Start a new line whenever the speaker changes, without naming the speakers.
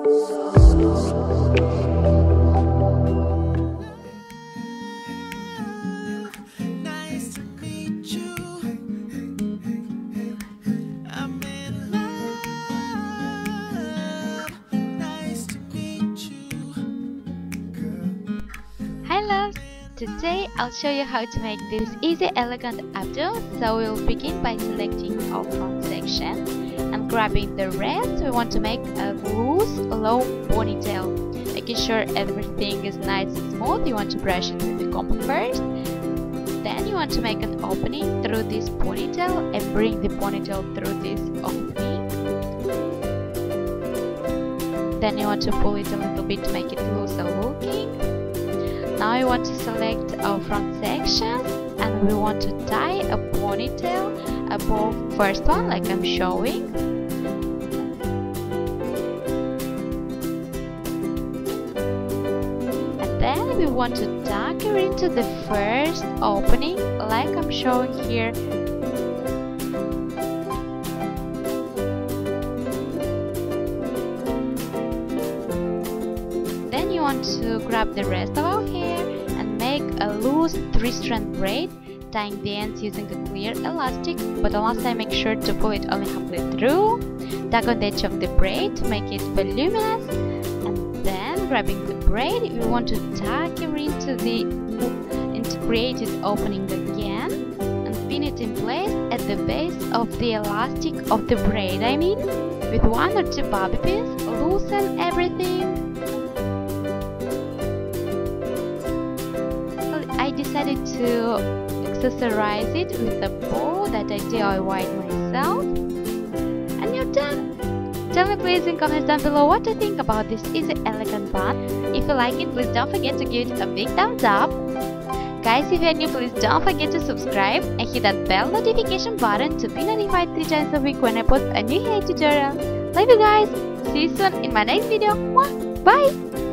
Hi loves! Today I'll show you how to make this easy elegant updo. So we'll begin by selecting our front section and grabbing the rest. We want to make a loose low ponytail, making sure everything is nice and smooth. You want to brush it with the comb first. Then you want to make an opening through this ponytail and bring the ponytail through this opening. Then you want to pull it a little bit to make it looser looking. Now you want to select our front section and we want to tie a ponytail above first one like I'm showing. And then we want to tuck her into the first opening like I'm showing here. Then you want to grab the rest of our hair and make a loose 3-strand braid, tying the ends using a clear elastic, but last time make sure to pull it only halfway through. Tug on the edge of the braid to make it voluminous, and then grabbing the braid, we want to tuck her into the created opening again and pin it in place at the base of the elastic of the braid. With 1 or 2 bobby pins, loosen everything. I decided to accessorize it with a bow that I DIY'd myself. And you're done! Tell me please in comments down below what you think about this easy elegant bun. If you like it, please don't forget to give it a big thumbs up. Guys, if you're new, please don't forget to subscribe and hit that bell notification button to be notified 3 times a week when I post a new hair tutorial. Love you guys! See you soon in my next video. Bye!